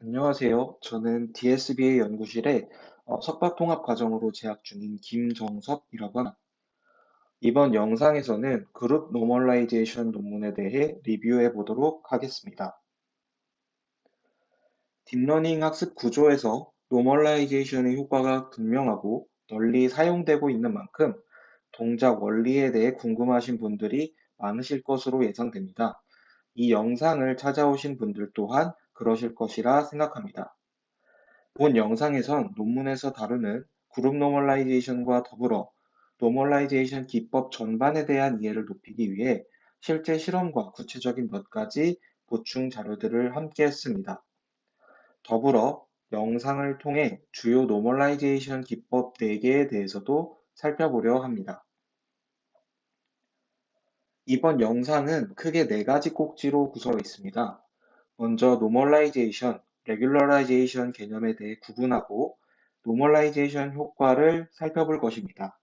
안녕하세요. 저는 DSBA 연구실에 석박통합 과정으로 재학 중인 김정섭이라고 합니다. 이번 영상에서는 그룹 노멀라이제이션 논문에 대해 리뷰해 보도록 하겠습니다. 딥러닝 학습 구조에서 노멀라이제이션의 효과가 분명하고 널리 사용되고 있는 만큼 동작 원리에 대해 궁금하신 분들이 많으실 것으로 예상됩니다. 이 영상을 찾아오신 분들 또한 그러실 것이라 생각합니다. 본 영상에선 논문에서 다루는 그룹 노멀라이제이션과 더불어 노멀라이제이션 기법 전반에 대한 이해를 높이기 위해 실제 실험과 구체적인 몇 가지 보충 자료들을 함께 했습니다. 더불어 영상을 통해 주요 노멀라이제이션 기법 4개에 대해서도 살펴보려 합니다. 이번 영상은 크게 4가지 꼭지로 구성되어 있습니다. 먼저 노멀라이제이션, 레귤러라이제이션 개념에 대해 구분하고 노멀라이제이션 효과를 살펴볼 것입니다.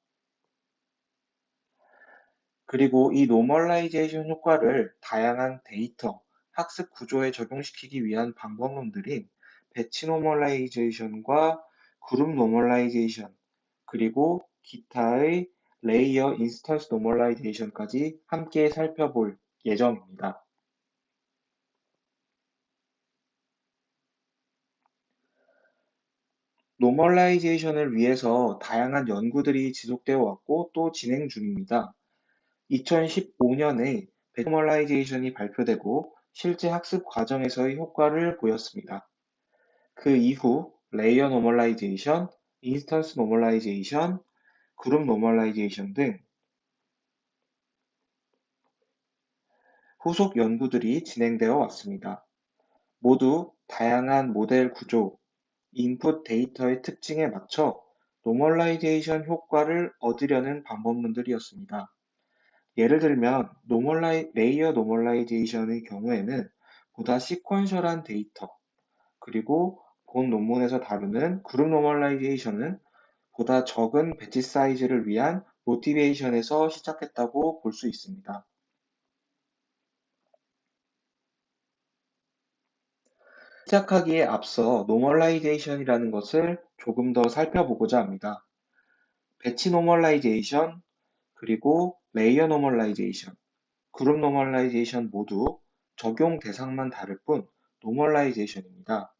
그리고 이 노멀라이제이션 효과를 다양한 데이터, 학습 구조에 적용시키기 위한 방법론들인 배치 노멀라이제이션과 그룹 노멀라이제이션, 그리고 기타의 레이어 인스턴스 노멀라이제이션까지 함께 살펴볼 예정입니다. 노멀라이제이션을 위해서 다양한 연구들이 지속되어 왔고 또 진행 중입니다. 2015년에 노멀라이제이션이 발표되고 실제 학습 과정에서의 효과를 보였습니다. 그 이후 레이어 노멀라이제이션, 인스턴스 노멀라이제이션, 그룹 노멀라이제이션 등 후속 연구들이 진행되어 왔습니다. 모두 다양한 모델 구조, 인풋 데이터의 특징에 맞춰 노멀라이제이션 효과를 얻으려는 방법론들이었습니다. 예를 들면 레이어 노멀라이제이션의 경우에는 보다 시퀀셜한 데이터, 그리고 본 논문에서 다루는 그룹 노멀라이제이션은 보다 적은 배치 사이즈를 위한 모티베이션에서 시작했다고 볼 수 있습니다. 시작하기에 앞서 노멀라이제이션이라는 것을 조금 더 살펴보고자 합니다. 배치 노멀라이제이션, 그리고 레이어 노멀라이제이션, 그룹 노멀라이제이션 모두 적용 대상만 다를 뿐 노멀라이제이션입니다.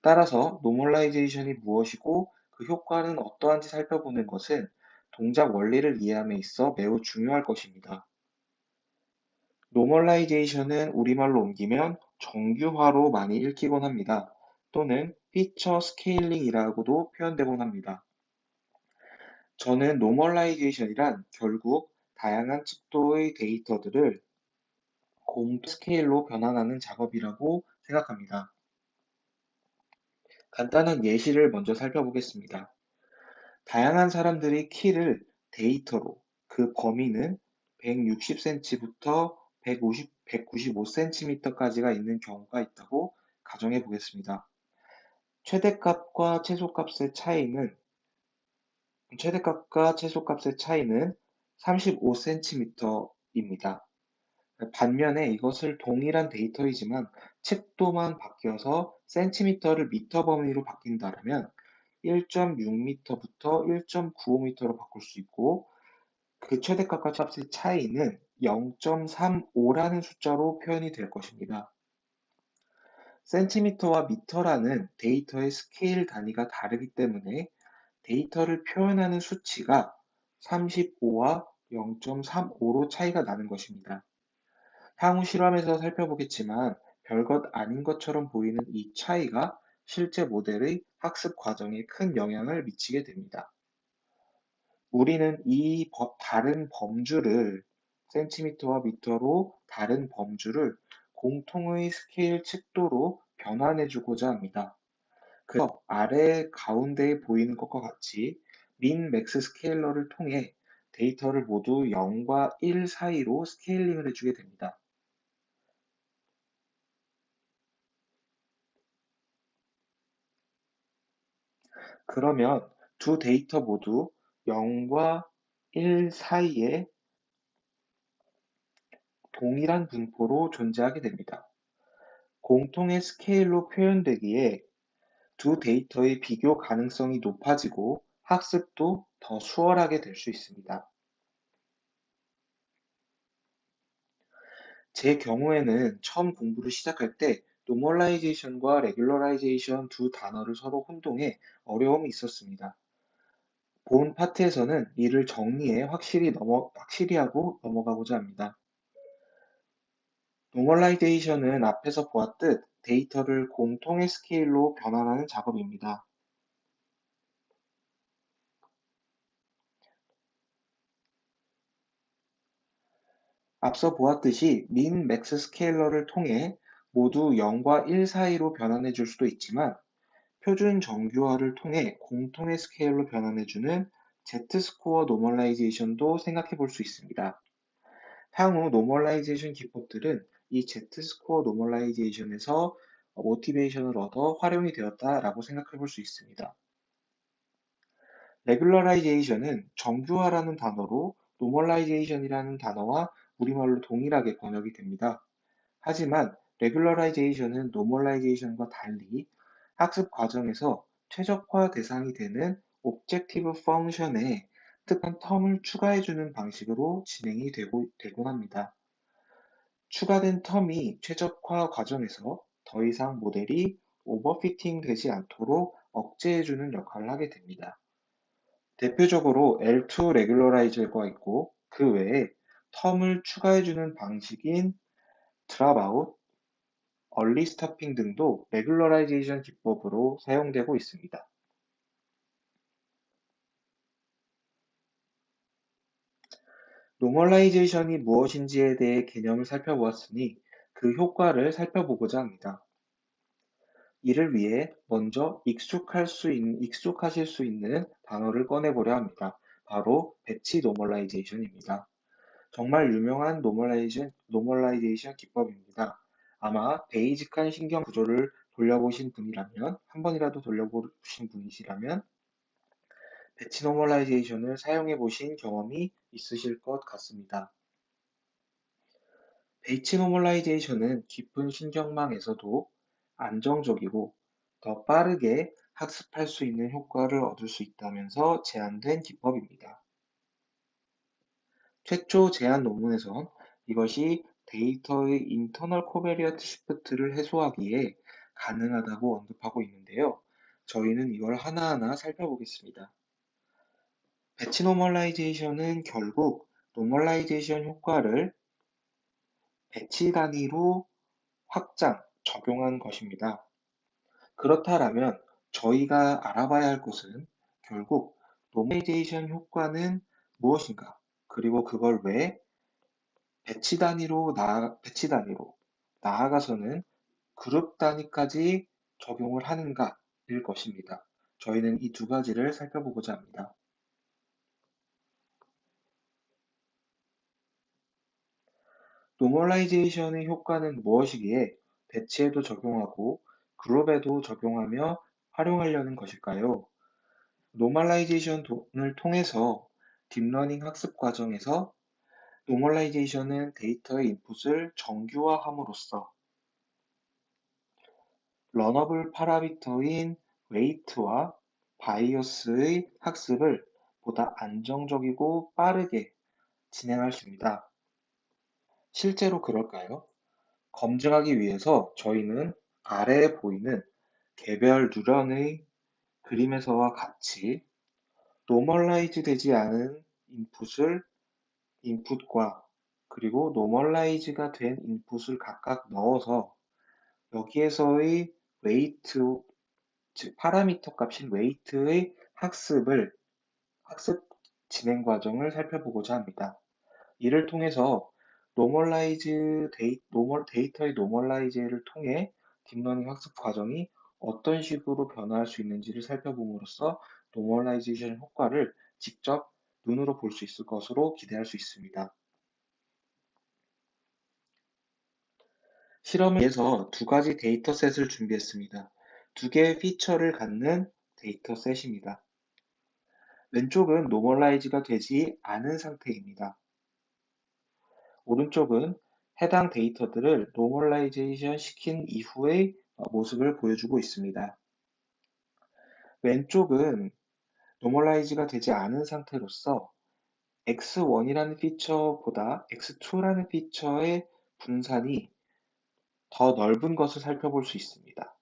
따라서 노멀라이제이션이 무엇이고 그 효과는 어떠한지 살펴보는 것은 동작 원리를 이해함에 있어 매우 중요할 것입니다. 노멀라이제이션은 우리말로 옮기면 정규화로 많이 읽히곤 합니다. 또는 피처 스케일링이라고도 표현되곤 합니다. 저는 노멀라이제이션이란 결국 다양한 척도의 데이터들을 공통 스케일로 변환하는 작업이라고 생각합니다. 간단한 예시를 먼저 살펴보겠습니다. 다양한 사람들이 키를 데이터로, 그 범위는 160cm부터 195cm까지가 있는 경우가 있다고 가정해 보겠습니다. 최대값과 최소값의 차이는 35cm입니다. 반면에 이것을 동일한 데이터이지만 尺도만 바뀌어서 센티미터를 미터 범위로 바뀐다면 1.6m부터 1.95m로 바꿀 수 있고 그 최대값과 최소값의 차이는 0.35라는 숫자로 표현이 될 것입니다. 센티미터와 미터라는 데이터의 스케일 단위가 다르기 때문에 데이터를 표현하는 수치가 35와 0.35로 차이가 나는 것입니다. 향후 실험에서 살펴보겠지만 별것 아닌 것처럼 보이는 이 차이가 실제 모델의 학습 과정에 큰 영향을 미치게 됩니다. 우리는 이 다른 범주를 센티미터와 미터로 다른 범주를 공통의 스케일 尺도로 변환해주고자 합니다. 그래서 아래 가운데에 보이는 것과 같이 민 맥스 스케일러를 통해 데이터를 모두 0과 1 사이로 스케일링을 해주게 됩니다. 그러면 두 데이터 모두 0과 1 사이에 동일한 분포로 존재하게 됩니다. 공통의 스케일로 표현되기에 두 데이터의 비교 가능성이 높아지고 학습도 더 수월하게 될 수 있습니다. 제 경우에는 처음 공부를 시작할 때 노멀라이제이션과 레귤러라이제이션 두 단어를 서로 혼동해 어려움이 있었습니다. 본 파트에서는 이를 정리해 확실히 하고 넘어가고자 합니다. 노멀라이제이션은 앞에서 보았듯 데이터를 공통의 스케일로 변환하는 작업입니다. 앞서 보았듯이 민, 맥스 스케일러를 통해 모두 0과 1 사이로 변환해 줄 수도 있지만 표준 정규화를 통해 공통의 스케일로 변환해주는 Z-스코어 노멀라이제이션도 생각해 볼 수 있습니다. 향후 노멀라이제이션 기법들은 이 Z-스코어 노멀라이제이션에서 모티베이션을 얻어 활용이 되었다라고 생각해 볼 수 있습니다. 레귤러라이제이션은 정규화라는 단어로 노멀라이제이션이라는 단어와 우리말로 동일하게 번역이 됩니다. 하지만 레귤러라이제이션은 노멀라이제이션과 달리 학습 과정에서 최적화 대상이 되는 옵젝티브 펑션에 특한 텀을 추가해주는 방식으로 진행이 되곤 합니다. 추가된 텀이 최적화 과정에서 더 이상 모델이 오버피팅 되지 않도록 억제해주는 역할을 하게 됩니다. 대표적으로 L2 레귤러라이저가 있고 그 외에 텀을 추가해주는 방식인 드랍아웃, 얼리 스타핑 등도 레귤러라이제이션 기법으로 사용되고 있습니다. 노멀라이제이션이 무엇인지에 대해 개념을 살펴보았으니 그 효과를 살펴보고자 합니다. 이를 위해 먼저 익숙하실 수 있는 단어를 꺼내보려 합니다. 바로 배치 노멀라이제이션입니다. 정말 유명한 노멀라이제이션 기법입니다. 아마 베이직한 신경 구조를 돌려보신 분이라면, 한 번이라도 돌려보신 분이시라면, 배치 노멀라이제이션을 사용해 보신 경험이 있으실 것 같습니다. 배치 노멀라이제이션은 깊은 신경망에서도 안정적이고 더 빠르게 학습할 수 있는 효과를 얻을 수 있다면서 제안된 기법입니다. 최초 제안 논문에선 이것이 데이터의 인터널 코베리어트 시프트를 해소하기에 가능하다고 언급하고 있는데요. 저희는 이걸 하나하나 살펴보겠습니다. 배치 노멀라이제이션은 결국 노멀라이제이션 효과를 배치 단위로 적용한 것입니다. 그렇다면 저희가 알아봐야 할 것은 결국 노멀라이제이션 효과는 무엇인가, 그리고 그걸 왜 배치 단위로 나아가서는 그룹 단위까지 적용을 하는가일 것입니다. 저희는 이 두 가지를 살펴보고자 합니다. 노멀라이제이션의 효과는 무엇이기에 배치에도 적용하고 그룹에도 적용하며 활용하려는 것일까요? 노멀라이제이션을 통해서 딥러닝 학습 과정에서 노멀라이제이션은 데이터의 인풋을 정규화함으로써 러너블 파라미터인 웨이트와 바이어스의 학습을 보다 안정적이고 빠르게 진행할 수 있습니다. 실제로 그럴까요? 검증하기 위해서 저희는 아래에 보이는 개별 누런의 그림에서와 같이 노멀라이즈 되지 않은 인풋과 그리고 노멀라이즈가 된 인풋을 각각 넣어서 여기에서의 웨이트, 즉 파라미터 값인 웨이트의 학습 진행 과정을 살펴보고자 합니다. 이를 통해서 데이터의 노멀라이즈를 통해 딥러닝 학습 과정이 어떤 식으로 변화할 수 있는지를 살펴봄으로써 노멀라이제이션 효과를 직접 눈으로 볼 수 있을 것으로 기대할 수 있습니다. 실험을 위해서 두 가지 데이터셋을 준비했습니다. 두 개의 피처를 갖는 데이터셋입니다. 왼쪽은 노멀라이즈가 되지 않은 상태입니다. 오른쪽은 해당 데이터들을 노멀라이제이션 시킨 이후의 모습을 보여주고 있습니다. 왼쪽은 노멀라이즈가 되지 않은 상태로서 x1이라는 피처보다 x2라는 피처의 분산이 더 넓은 것을 살펴볼 수 있습니다.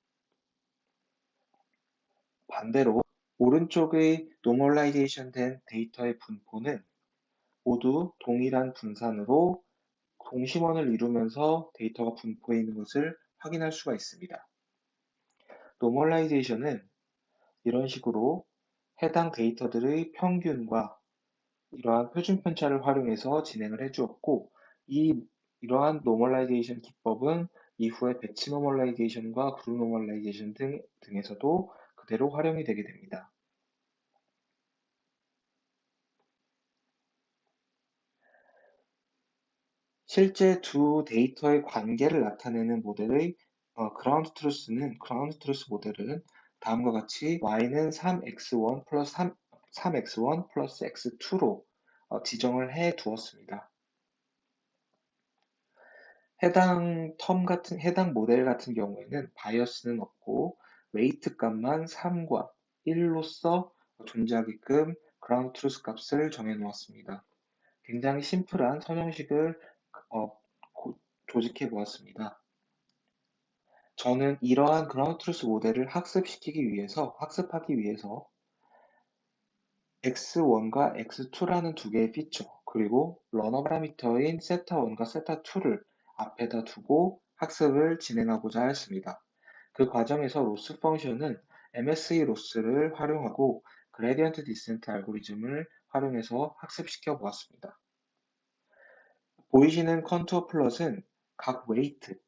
반대로 오른쪽의 노멀라이제이션 된 데이터의 분포는 모두 동일한 분산으로 동심원을 이루면서 데이터가 분포해 있는 것을 확인할 수가 있습니다. 노멀라이제이션은 이런 식으로 해당 데이터들의 평균과 이러한 표준 편차를 활용해서 진행을 해주었고, 이러한 노멀라이제이션 기법은 이후에 배치 노멀라이제이션과 그룹 노멀라이제이션 등에서도 그대로 활용이 되게 됩니다. 실제 두 데이터의 관계를 나타내는 모델의 그라운드 트루스 모델은 다음과 같이 y는 3x1 플러스 3x1 플러스 x2로 지정을 해 두었습니다. 해당 모델 같은 경우에는 바이어스는 없고 웨이트 값만 3과 1로서 존재하게끔 그라운드 트루스 값을 정해 놓았습니다. 굉장히 심플한 선형식을 어, 조직해 보았습니다. 저는 이러한 그라운드 트루스 모델을 학습하기 위해서 x1과 x2라는 두 개의 피처, 그리고 러너 파라미터인 세타1과 세타2를 앞에다 두고 학습을 진행하고자 하였습니다. 그 과정에서 로스 펑션은 MSE 로스를 활용하고 그레디언트 디센트 알고리즘을 활용해서 학습시켜 보았습니다. 보이시는 컨투어 플롯은 각 웨이트,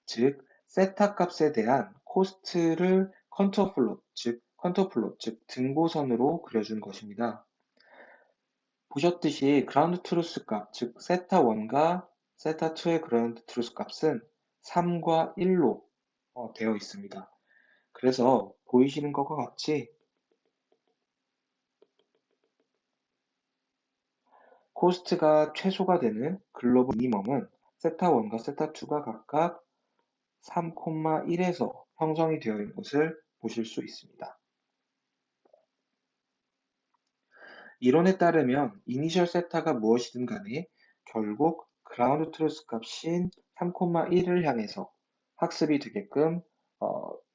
즉 세타 값에 대한 코스트를 컨투어 플롯, 즉 등고선으로 그려준 것입니다. 보셨듯이 그라운드 트루스 값, 즉 세타1과 세타2의 그라운드 트루스 값은 3과 1로 되어 있습니다. 그래서 보이시는 것과 같이 코스트가 최소가 되는 글로벌 미니멈은 세타1과 세타2가 각각 3,1에서 형성이 되어 있는 것을 보실 수 있습니다. 이론에 따르면 이니셜 세타가 무엇이든 간에 결국 그라운드 트루스 값인 3,1을 향해서 학습이 되게끔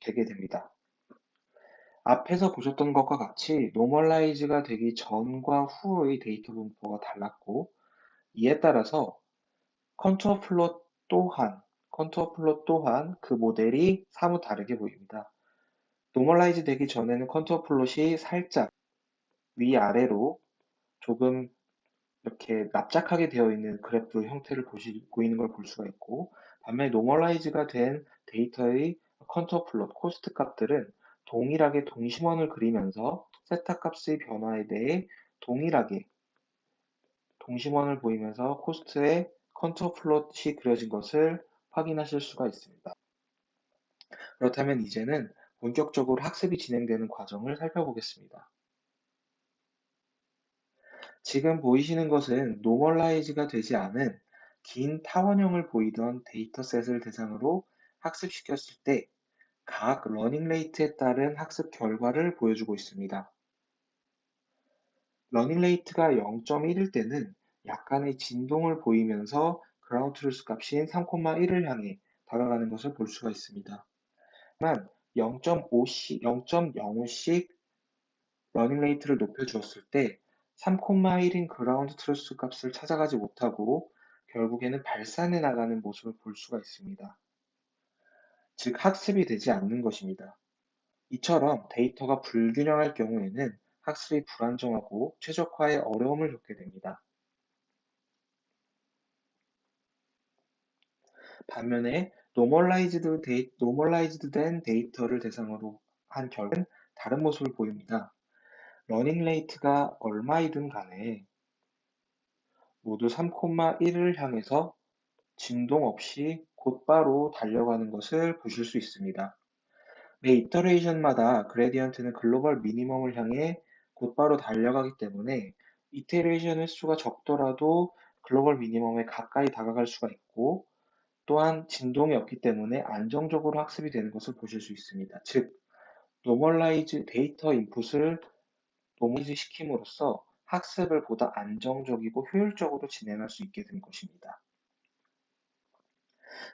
되게 됩니다. 앞에서 보셨던 것과 같이 노멀라이즈가 되기 전과 후의 데이터 분포가 달랐고, 이에 따라서 컨투어 플롯 또한 그 모델이 사뭇 다르게 보입니다. 노멀라이즈 되기 전에는 컨투어 플롯이 살짝 위아래로 조금 이렇게 납작하게 되어 있는 그래프 형태를 보이는 걸 볼 수가 있고, 반면에 노멀라이즈가 된 데이터의 컨투어 플롯, 코스트 값들은 동일하게 동심원을 그리면서 세타 값의 변화에 대해 동일하게 동심원을 보이면서 코스트의 컨투어 플롯이 그려진 것을 확인하실 수가 있습니다. 그렇다면 이제는 본격적으로 학습이 진행되는 과정을 살펴보겠습니다. 지금 보이시는 것은 노멀라이즈가 되지 않은 긴 타원형을 보이던 데이터셋을 대상으로 학습시켰을 때 각 러닝 레이트에 따른 학습 결과를 보여주고 있습니다. 러닝 레이트가 0.1일 때는 약간의 진동을 보이면서 그라운드 트루스 값인 3,1을 향해 다가가는 것을 볼 수가 있습니다. 하지만 0.05씩 러닝 레이트를 높여주었을 때 3,1인 그라운드 트루스 값을 찾아가지 못하고 결국에는 발산해 나가는 모습을 볼 수가 있습니다. 즉 학습이 되지 않는 것입니다. 이처럼 데이터가 불균형할 경우에는 학습이 불안정하고 최적화에 어려움을 겪게 됩니다. 반면에 노멀라이즈드 된 데이터를 대상으로 한 결과는 다른 모습을 보입니다. 러닝 레이트가 얼마이든 간에 모두 3,1을 향해서 진동 없이 곧바로 달려가는 것을 보실 수 있습니다. 매 이터레이션마다 그레디언트는 글로벌 미니멈을 향해 곧바로 달려가기 때문에 이테레이션 횟수가 적더라도 글로벌 미니멈에 가까이 다가갈 수가 있고 또한 진동이 없기 때문에 안정적으로 학습이 되는 것을 보실 수 있습니다. 즉, 노멀라이즈 데이터 인풋을 노멀라이즈 시킴으로써 학습을 보다 안정적이고 효율적으로 진행할 수 있게 된 것입니다.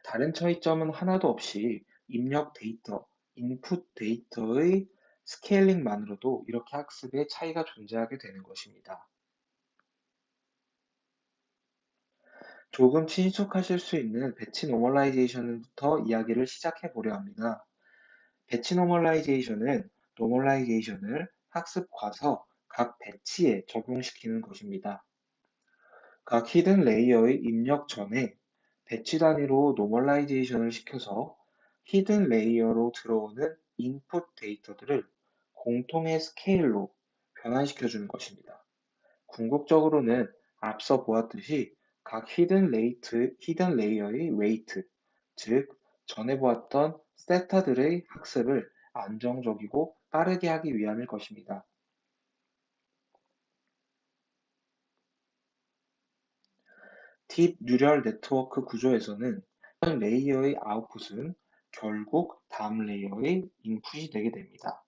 다른 차이점은 하나도 없이 입력 데이터, 인풋 데이터의 스케일링만으로도 이렇게 학습에 차이가 존재하게 되는 것입니다. 조금 친숙하실 수 있는 배치 노멀라이제이션부터 이야기를 시작해 보려 합니다. 배치 노멀라이제이션은 노멀라이제이션을 학습 과서 각 배치에 적용시키는 것입니다. 각 히든 레이어의 입력 전에 배치 단위로 노멀라이제이션을 시켜서 히든 레이어로 들어오는 인풋 데이터들을 공통의 스케일로 변환시켜 주는 것입니다. 궁극적으로는 앞서 보았듯이 각 히든 레이어의 웨이트, 즉 전에 보았던 세타들의 학습을 안정적이고 빠르게 하기 위함일 것입니다. 딥 뉴럴 네트워크 구조에서는 한 레이어의 아웃풋은 결국 다음 레이어의 인풋이 되게 됩니다.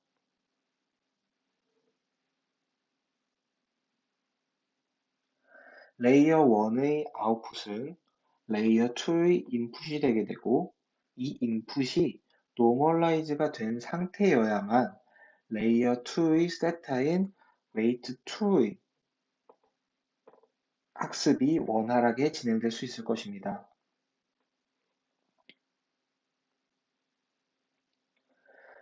레이어 1의 아웃풋은 레이어 2의 인풋이 되게 되고 이 인풋이 노멀라이즈가 된 상태여야만 레이어 2의 세타인 웨이트 2의 학습이 원활하게 진행될 수 있을 것입니다.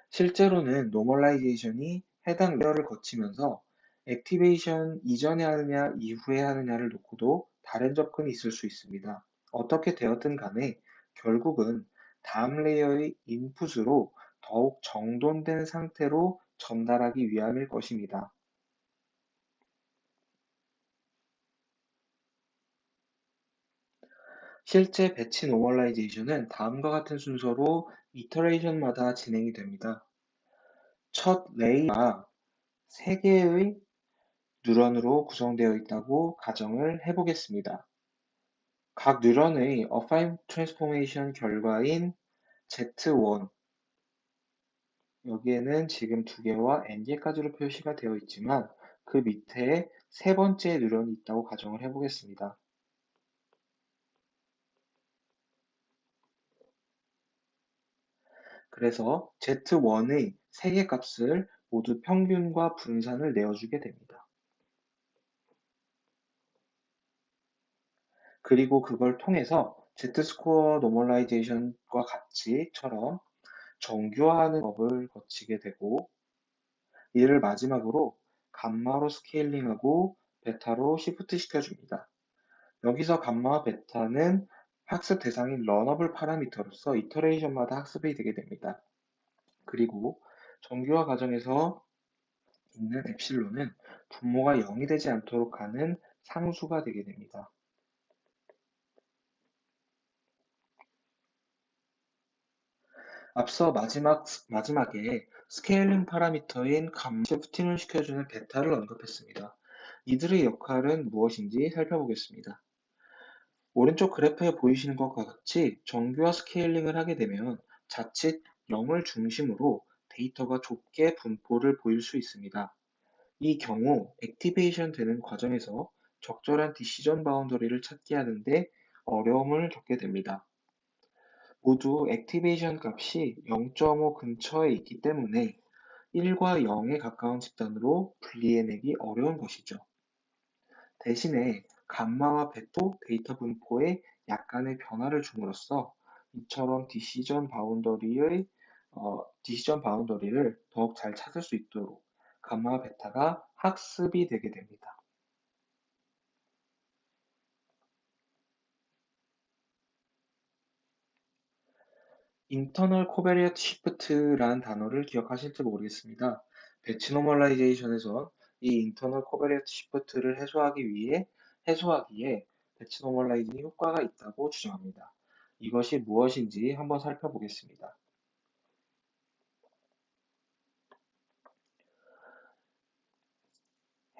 실제로는 노멀라이제이션이 해당 레이어를 거치면서 액티베이션 이전에 하느냐 이후에 하느냐를 놓고도 다른 접근이 있을 수 있습니다. 어떻게 되었든 간에 결국은 다음 레이어의 인풋으로 더욱 정돈된 상태로 전달하기 위함일 것입니다. 실제 배치 노멀라이제이션은 다음과 같은 순서로 이터레이션마다 진행이 됩니다. 첫 레이어가 3개의 뉴런으로 구성되어 있다고 가정을 해보겠습니다. 각 뉴런의 affine transformation 결과인 Z1, 여기에는 지금 2개와 n개까지로 표시가 되어 있지만 그 밑에 세 번째 뉴런이 있다고 가정을 해보겠습니다. 그래서 Z1의 3개 값을 모두 평균과 분산을 내어주게 됩니다. 그리고 그걸 통해서 Z스코어 노멀라이제이션과 같이처럼 정교화하는 법을 거치게 되고 이를 마지막으로 감마로 스케일링하고 베타로 시프트 시켜줍니다. 여기서 감마와 베타는 학습 대상인 러너블 파라미터로서 이터레이션마다 학습이 되게 됩니다. 그리고 정교화 과정에서 있는 엡실론은 분모가 0이 되지 않도록 하는 상수가 되게 됩니다. 앞서 마지막에 스케일링 파라미터인 감마 시프팅을 시켜주는 베타를 언급했습니다. 이들의 역할은 무엇인지 살펴보겠습니다. 오른쪽 그래프에 보이시는 것과 같이 정교화 스케일링을 하게 되면 자칫 0을 중심으로 데이터가 좁게 분포를 보일 수 있습니다. 이 경우 액티베이션 되는 과정에서 적절한 디시전 바운더리를 찾게 하는데 어려움을 겪게 됩니다. 모두 액티베이션 값이 0.5 근처에 있기 때문에 1과 0에 가까운 집단으로 분리해내기 어려운 것이죠. 대신에 감마와 베토 데이터 분포에 약간의 변화를 줌으로써 이처럼 디시전 바운더리를 더욱 잘 찾을 수 있도록 감마와 베타가 학습이 되게 됩니다. 인터널 코베리어트 시프트라는 단어를 기억하실지 모르겠습니다. 배치 노멀라이제이션에서 이 인터널 코베리어트 시프트를 해소하기에 배치 노멀라이징 효과가 있다고 주장합니다. 이것이 무엇인지 한번 살펴보겠습니다.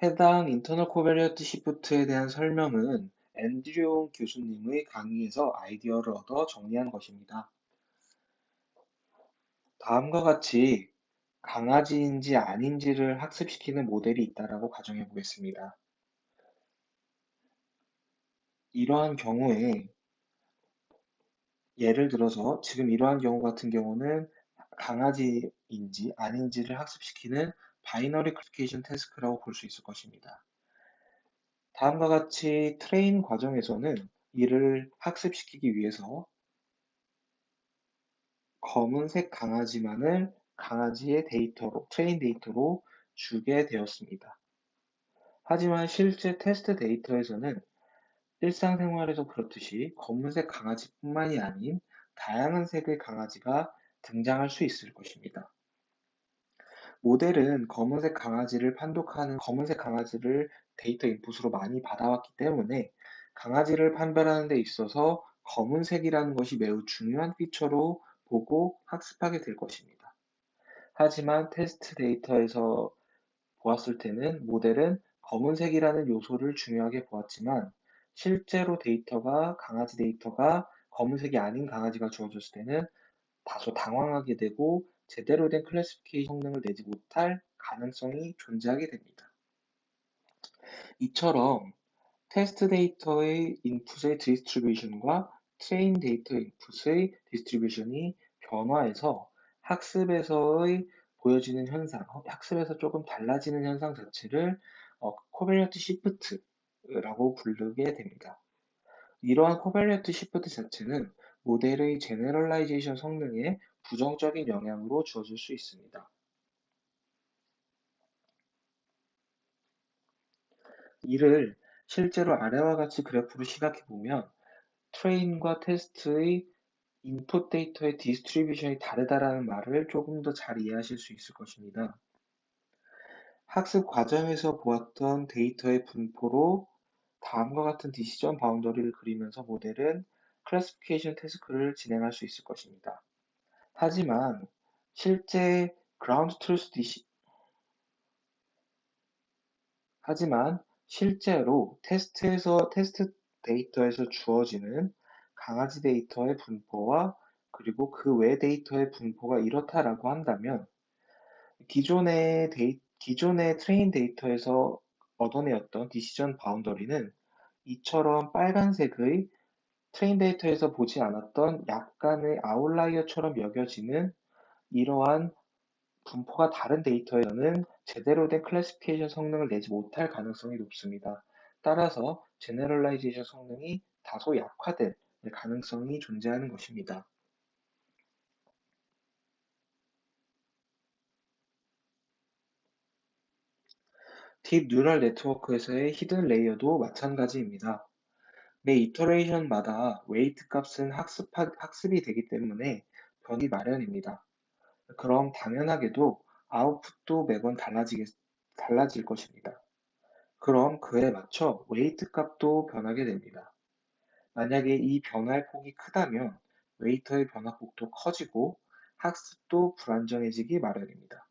해당 인터널 코베리어트 시프트에 대한 설명은 앤드류 교수님의 강의에서 아이디어를 얻어 정리한 것입니다. 다음과 같이 강아지인지 아닌지를 학습시키는 모델이 있다라고 가정해 보겠습니다. 이러한 경우에 예를 들어서 지금 이러한 경우 같은 경우는 강아지인지 아닌지를 학습시키는 바이너리 클래시피케이션 태스크라고 볼 수 있을 것입니다. 다음과 같이 트레인 과정에서는 이를 학습시키기 위해서 검은색 강아지만을 강아지의 데이터로, 트레인 데이터로 주게 되었습니다. 하지만 실제 테스트 데이터에서는 일상생활에서 그렇듯이 검은색 강아지뿐만이 아닌 다양한 색의 강아지가 등장할 수 있을 것입니다. 모델은 검은색 강아지를 판독하는 검은색 강아지를 데이터 인풋으로 많이 받아왔기 때문에 강아지를 판별하는 데 있어서 검은색이라는 것이 매우 중요한 피처로 보고 학습하게 될 것입니다. 하지만 테스트 데이터에서 보았을 때는 모델은 검은색이라는 요소를 중요하게 보았지만 실제로 강아지 데이터가 검은색이 아닌 강아지가 주어졌을 때는 다소 당황하게 되고 제대로 된 클래시피케이션 성능을 내지 못할 가능성이 존재하게 됩니다. 이처럼 테스트 데이터의 인풋의 디스트리뷰션과 트레인 데이터 인풋의 디스트리뷰션이 변화해서 학습에서의 보여지는 현상, 학습에서 조금 달라지는 현상 자체를 코베리어티 시프트라고 부르게 됩니다. 이러한 코베리어티 시프트 자체는 모델의 제너럴라이제이션 성능에 부정적인 영향으로 주어질 수 있습니다. 이를 실제로 아래와 같이 그래프로 시각해 보면 트레인과 테스트의 인풋 데이터의 디스트리뷰션이 다르다라는 말을 조금 더 잘 이해하실 수 있을 것입니다. 학습 과정에서 보았던 데이터의 분포로 다음과 같은 디시전 바운더리를 그리면서 모델은 클래시피케이션 태스크를 진행할 수 있을 것입니다. 하지만 실제 그라운드 트루스 하지만 실제로 테스트 데이터에서 주어지는 강아지 데이터의 분포와 그리고 그 외 데이터의 분포가 이렇다라고 한다면 기존의 트레인 데이터에서 얻어내었던 디시전 바운더리는 이처럼 빨간색의 트레인 데이터에서 보지 않았던 약간의 아웃라이어처럼 여겨지는 이러한 분포가 다른 데이터에서는 제대로 된 클래시피케이션 성능을 내지 못할 가능성이 높습니다. 따라서 제너럴라이제이션 성능이 다소 약화될 가능성이 존재하는 것입니다. 딥 뉴럴 네트워크에서의 히든 레이어도 마찬가지입니다. 매 이터레이션마다 웨이트 값은 학습이 되기 때문에 변이 마련입니다. 그럼 당연하게도 아웃풋도 매번 달라질 것입니다. 그럼 그에 맞춰 웨이트 값도 변하게 됩니다. 만약에 이 변화의 폭이 크다면 웨이터의 변화폭도 커지고 학습도 불안정해지기 마련입니다.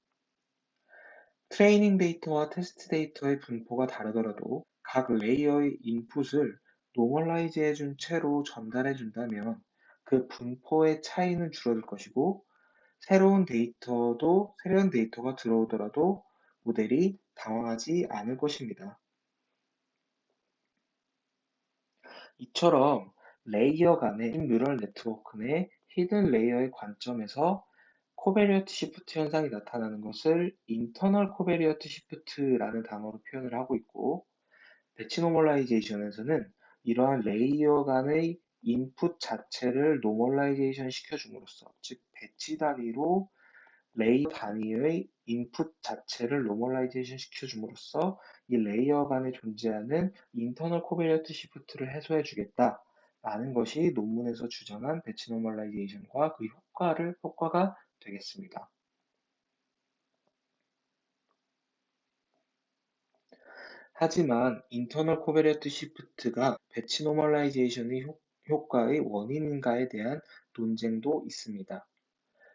트레이닝 데이터와 테스트 데이터의 분포가 다르더라도 각 레이어의 인풋을 노멀라이즈 해준 채로 전달해 준다면 그 분포의 차이는 줄어들 것이고 새로운 데이터가 들어오더라도 모델이 당황하지 않을 것입니다. 이처럼 레이어 간의 뉴럴 네트워크 내 히든 레이어의 관점에서 코베리어티 시프트 현상이 나타나는 것을 인터널 코베리어티 시프트라는 단어로 표현을 하고 있고, 배치 노멀라이제이션에서는 이러한 레이어 간의 인풋 자체를 노멀라이제이션 시켜줌으로써, 즉 배치 단위로 레이어 단위의 인풋 자체를 노멀라이제이션 시켜줌으로써 이 레이어 간에 존재하는 인터널 코베리어티 시프트를 해소해 주겠다라는 것이 논문에서 주장한 배치 노멀라이제이션과 그 효과가 되겠습니다. 하지만 인터널 코베리어티 시프트가 배치 노멀라이제이션의 효과의 원인인가에 대한 논쟁도 있습니다.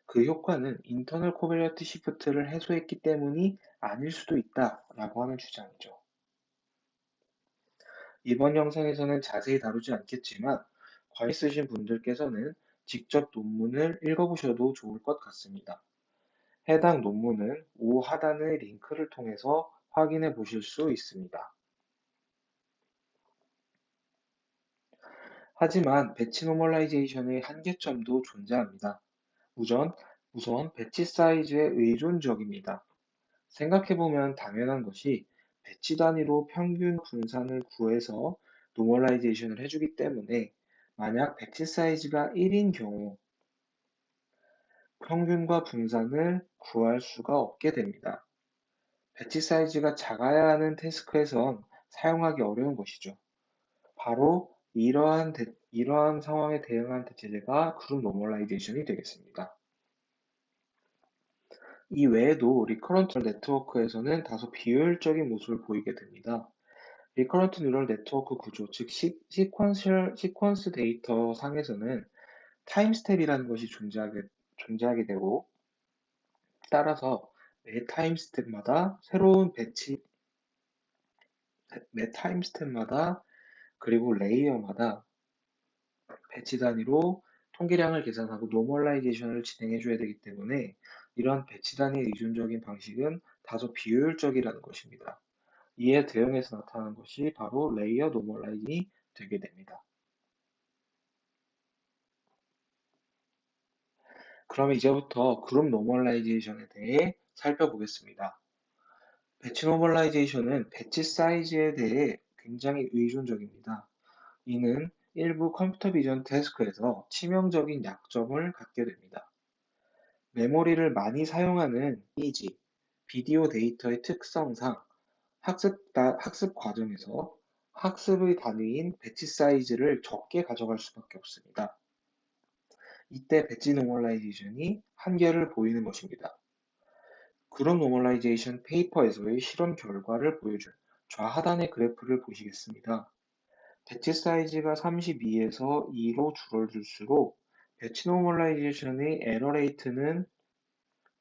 그 효과는 인터널 코베리어티 시프트를 해소했기 때문이 아닐 수도 있다라고 하는 주장이죠. 이번 영상에서는 자세히 다루지 않겠지만 관심 있으신 분들께서는 직접 논문을 읽어보셔도 좋을 것 같습니다. 해당 논문은 하단의 링크를 통해서 확인해 보실 수 있습니다. 하지만 배치 노멀라이제이션의 한계점도 존재합니다. 우선, 우선 배치 사이즈에 의존적입니다. 생각해보면 당연한 것이 배치 단위로 평균 분산을 구해서 노멀라이제이션을 해주기 때문에 만약 배치 사이즈가 1인 경우 평균과 분산을 구할 수가 없게 됩니다. 배치 사이즈가 작아야 하는 태스크에선 사용하기 어려운 것이죠. 바로 이러한 상황에 대응한 대체제가 그룹 노멀라이제이션이 되겠습니다. 이 외에도 리커런트 네트워크에서는 다소 비효율적인 모습을 보이게 됩니다. 리커런트 뉴럴 네트워크 구조, 즉 시퀀스 데이터 상에서는 타임 스텝이라는 것이 존재하게 되고, 따라서 매 타임 스텝마다 그리고 레이어마다 배치 단위로 통계량을 계산하고 노멀라이제이션을 진행해 줘야 되기 때문에 이런 배치 단위 의존적인 방식은 다소 비효율적이라는 것입니다. 이에 대응해서 나타나는 것이 바로 레이어 노멀라이징이 되게 됩니다. 그럼 이제부터 그룹 노멀라이제이션에 대해 살펴보겠습니다. 배치 노멀라이제이션은 배치 사이즈에 대해 굉장히 의존적입니다. 이는 일부 컴퓨터 비전 태스크에서 치명적인 약점을 갖게 됩니다. 메모리를 많이 사용하는 이미지, 비디오 데이터의 특성상 학습 과정에서 학습의 단위인 배치 사이즈를 적게 가져갈 수밖에 없습니다. 이때 배치 노멀라이제이션이 한계를 보이는 것입니다. 그룹 노멀라이제이션 페이퍼에서의 실험 결과를 보여줄 좌하단의 그래프를 보시겠습니다. 배치 사이즈가 32에서 2로 줄어들수록 배치 노멀라이제이션의 에러 레이트는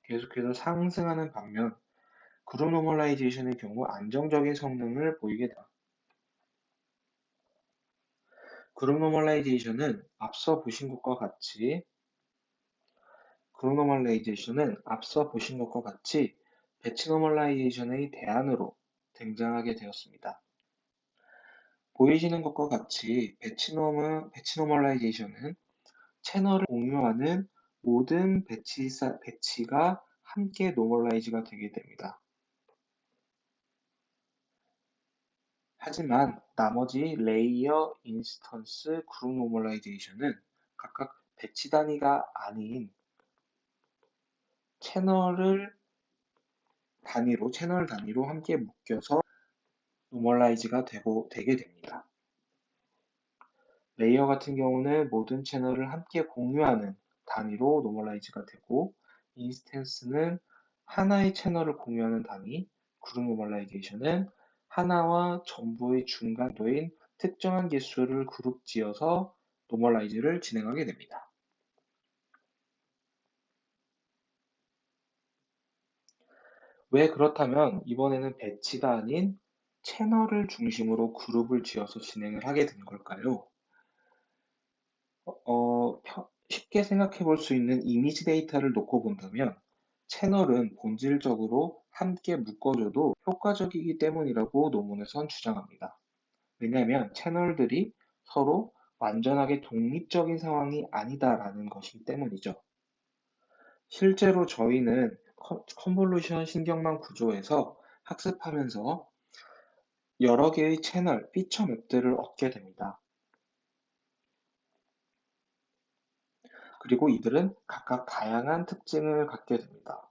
계속해서 상승하는 반면 그룹 노멀라이제이션의 경우 안정적인 성능을 보이게 됩니다. 그룹 노멀라이제이션은 앞서 보신 것과 같이 배치 노멀라이제이션의 대안으로 등장하게 되었습니다. 보이시는 것과 같이 배치 노멀라이제이션은 채널을 공유하는 모든 배치가 함께 노멀라이즈가 되게 됩니다. 하지만 나머지 레이어, 인스턴스, 그룹 노멀라이제이션은 각각 배치 단위가 아닌 채널 단위로 함께 묶여서 노멀라이즈가 되게 됩니다. 레이어 같은 경우는 모든 채널을 함께 공유하는 단위로 노멀라이즈가 되고, 인스턴스는 하나의 채널을 공유하는 단위, 그룹 노멀라이제이션은 하나와 전부의 중간도인 특정한 개수를 그룹 지어서 노멀라이즈를 진행하게 됩니다. 왜 그렇다면 이번에는 배치가 아닌 채널을 중심으로 그룹을 지어서 진행을 하게 된 걸까요? 쉽게 생각해 볼 수 있는 이미지 데이터를 놓고 본다면 채널은 본질적으로 함께 묶어줘도 효과적이기 때문이라고 논문에선 주장합니다. 왜냐하면 채널들이 서로 완전하게 독립적인 상황이 아니다라는 것이기 때문이죠. 실제로 저희는 컨볼루션 신경망 구조에서 학습하면서 여러 개의 채널, 피처 맵들을 얻게 됩니다. 그리고 이들은 각각 다양한 특징을 갖게 됩니다.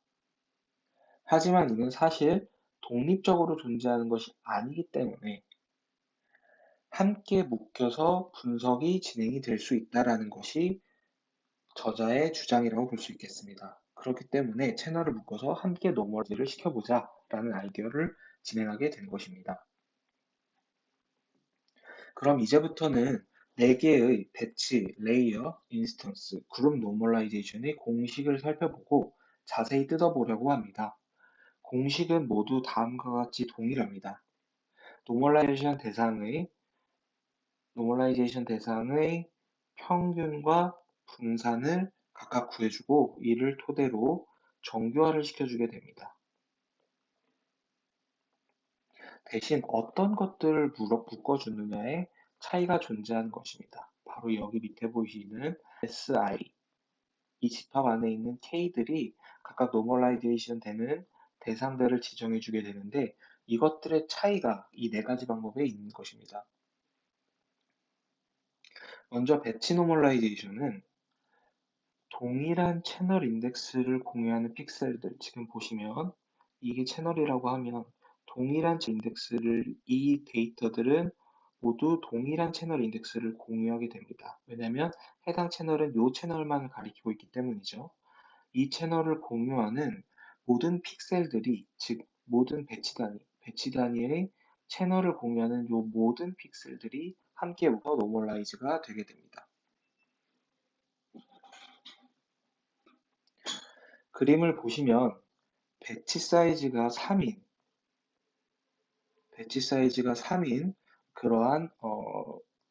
하지만 이는 사실 독립적으로 존재하는 것이 아니기 때문에 함께 묶여서 분석이 진행이 될 수 있다라는 것이 저자의 주장이라고 볼 수 있겠습니다. 그렇기 때문에 채널을 묶어서 함께 노멀즈를 시켜보자 라는 아이디어를 진행하게 된 것입니다. 그럼 이제부터는 4개의 배치, 레이어, 인스턴스, 그룹 노멀라이제이션의 공식을 살펴보고 자세히 뜯어보려고 합니다. 공식은 모두 다음과 같이 동일합니다. 노멀라이제이션 대상의 노멀라이제이션 대상의 평균과 분산을 각각 구해주고 이를 토대로 정교화를 시켜주게 됩니다. 대신 어떤 것들을 묶어주느냐에 차이가 존재하는 것입니다. 바로 여기 밑에 보이시는 SI, 이 집합 안에 있는 K들이 각각 노멀라이제이션 되는 대상들을 지정해주게 되는데 이것들의 차이가 이 네 가지 방법에 있는 것입니다. 먼저 배치 노멀라이제이션은 동일한 채널 인덱스를 공유하는 픽셀들, 지금 보시면 이게 채널이라고 하면 동일한 인덱스를 이 데이터들은 모두 동일한 채널 인덱스를 공유하게 됩니다. 왜냐하면 해당 채널은 이 채널만을 가리키고 있기 때문이죠. 이 채널을 공유하는 모든 픽셀들이, 즉 모든 배치 단위의 채널을 공유하는 이 모든 픽셀들이 함께 묶어 노멀라이즈가 되게 됩니다. 그림을 보시면 배치 사이즈가 3인 그러한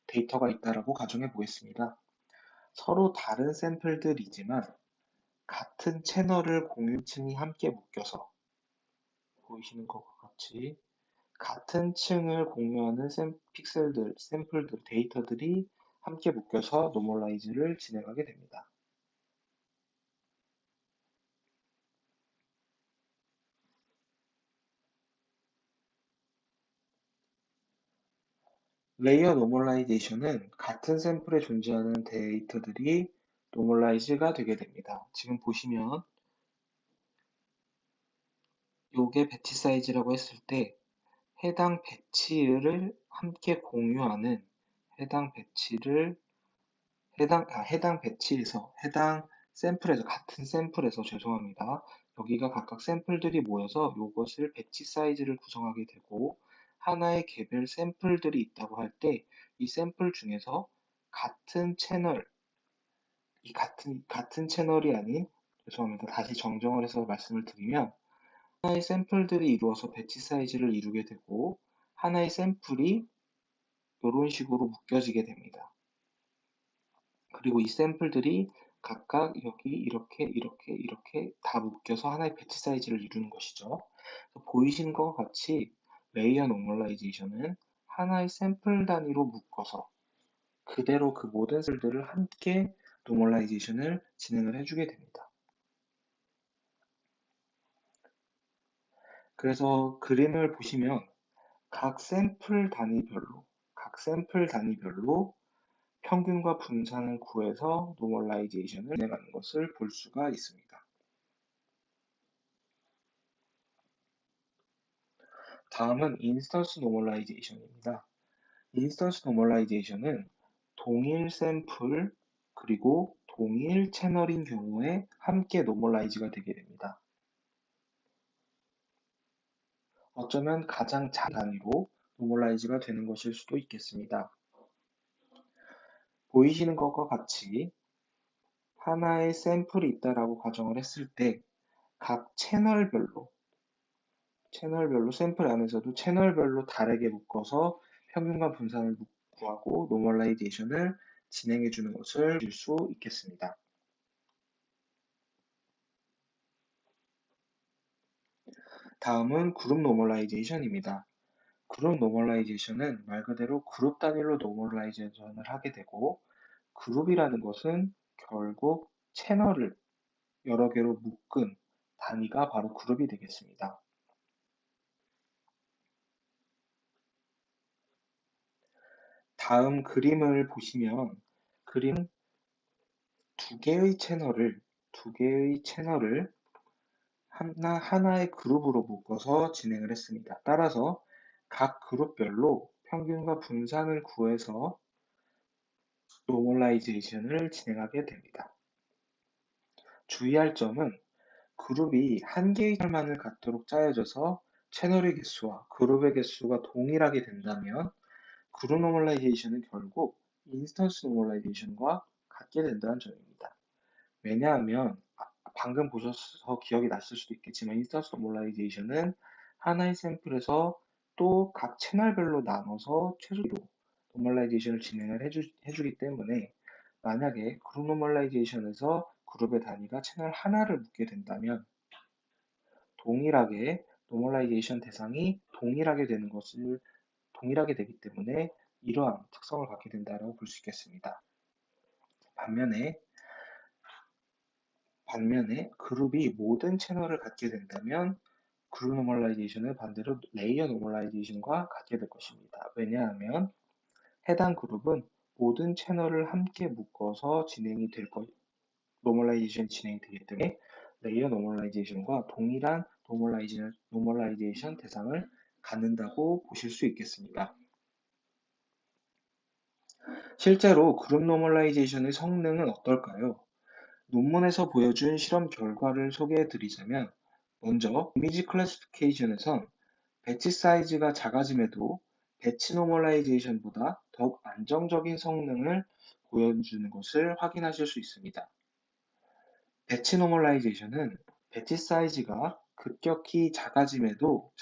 데이터가 있다라고 가정해 보겠습니다. 서로 다른 샘플들이지만 같은 채널을 공유층이 함께 묶여서 보이시는 것과 같이 같은 층을 공유하는 샘플들, 데이터들이 함께 묶여서 노멀라이즈를 진행하게 됩니다. 레이어 노멀라이제이션은 같은 샘플에 존재하는 데이터들이 노멀라이즈가 되게 됩니다. 지금 보시면 요게 배치 사이즈라고 했을 때 해당 배치를 함께 공유하는 해당 배치를 해당 배치에서 같은 샘플에서 죄송합니다. 여기가 각각 샘플들이 모여서 이것을 배치 사이즈를 구성하게 되고 하나의 개별 샘플들이 있다고 할 때 이 샘플 중에서 같은 채널, 이 같은 채널이 아닌 죄송합니다. 다시 정정을 해서 말씀을 드리면 하나의 샘플들이 이루어서 배치 사이즈를 이루게 되고 하나의 샘플이 이런 식으로 묶여지게 됩니다. 그리고 이 샘플들이 각각 여기 이렇게 다 묶여서 하나의 배치 사이즈를 이루는 것이죠. 보이시는 것과 같이 레이어 노멀라이제이션은 하나의 샘플 단위로 묶어서 그대로 그 모든 샘플들을 함께 노멀라이제이션을 진행을 해주게 됩니다. 그래서 그림을 보시면 각 샘플 단위별로 평균과 분산을 구해서 노멀라이제이션을 진행하는 것을 볼 수가 있습니다. 다음은 인스턴스 노멀라이제이션입니다. 인스턴스 노멀라이제이션은 동일 샘플 그리고 동일 채널인 경우에 함께 노멀라이즈가 되게 됩니다. 어쩌면 가장 작은 단위로 노멀라이즈가 되는 것일 수도 있겠습니다. 보이시는 것과 같이 하나의 샘플이 있다라고 가정을 했을 때 각 채널별로 샘플 안에서도 채널별로 다르게 묶어서 평균과 분산을 구하고 노멀라이제이션을 진행해 주는 것을 볼 수 있겠습니다. 다음은 그룹 노멀라이제이션입니다. 그룹 노멀라이제이션은 말 그대로 그룹 단위로 노멀라이제이션을 하게 되고 그룹이라는 것은 결국 채널을 여러 개로 묶은 단위가 바로 그룹이 되겠습니다. 다음 그림을 보시면 그림은 두 개의 채널을 하나의 그룹으로 묶어서 진행을 했습니다. 따라서 각 그룹별로 평균과 분산을 구해서 노멀라이제이션을 진행하게 됩니다. 주의할 점은 그룹이 한 개의 채널만을 갖도록 짜여져서 채널의 개수와 그룹의 개수가 동일하게 된다면 그룹 노멀라이제이션은 결국 인스턴스 노멀라이제이션과 같게 된다는 점입니다. 왜냐하면 방금 보셔서 기억이 났을 수도 있겠지만 인스턴스 노멀라이제이션은 하나의 샘플에서 또 각 채널별로 나눠서 최소로 노멀라이제이션을 진행을 해주기 때문에 만약에 그룹 노멀라이제이션에서 그룹의 단위가 채널 하나를 묻게 된다면 동일하게 노멀라이제이션 대상이 동일하게 되기 때문에 이러한 특성을 갖게 된다고 볼 수 있겠습니다. 반면에 그룹이 모든 채널을 갖게 된다면 그룹 노멀라이제이션을 반대로 레이어 노멀라이제이션과 같게 될 것입니다. 왜냐하면 해당 그룹은 모든 채널을 함께 묶어서 노멀라이제이션이 진행이 되기 때문에 레이어 노멀라이제이션과 동일한 노멀라이제이션 대상을 갖는다고 보실 수 있겠습니다. 실제로 그룹 노멀라이제이션의 성능은 어떨까요? 논문에서 보여준 실험 결과를 소개해 드리자면 먼저 이미지 클래시피케이션에선 배치 사이즈가 작아짐에도 배치 노멀라이제이션보다 더욱 안정적인 성능을 보여주는 것을 확인하실 수 있습니다. 배치 노멀라이제이션은 배치 사이즈가 급격히 작아질수록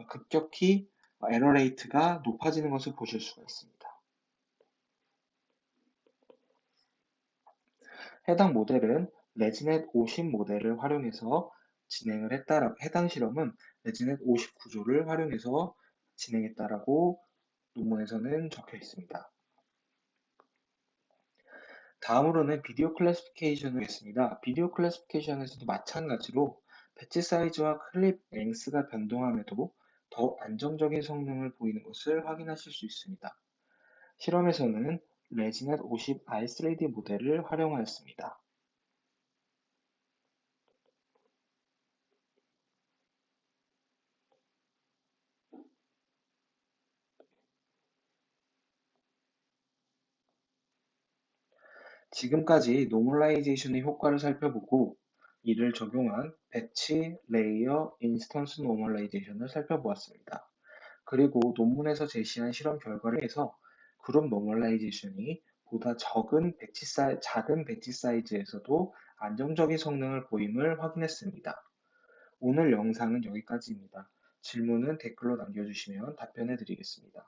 급격히 에러 레이트가 높아지는 것을 보실 수가 있습니다. 해당 모델은 레지넷 50 모델을 활용해서 해당 실험은 레지넷 50 구조를 활용해서 진행했다라고 논문에서는 적혀 있습니다. 다음으로는 비디오 클래시피케이션을 보겠습니다. 비디오 클래시피케이션에서도 마찬가지로 배치 사이즈와 클립 랭스가 변동함에도 더 안정적인 성능을 보이는 것을 확인하실 수 있습니다. 실험에서는 레지넷 50 i3D 모델을 활용하였습니다. 지금까지 노멀라이제이션의 효과를 살펴보고 이를 적용한 배치, 레이어, 인스턴스 노멀라이제이션을 살펴보았습니다. 그리고 논문에서 제시한 실험 결과를 해서 그룹 노멀라이제이션이 보다 작은 배치 사이즈에서도 안정적인 성능을 보임을 확인했습니다. 오늘 영상은 여기까지입니다. 질문은 댓글로 남겨주시면 답변해 드리겠습니다.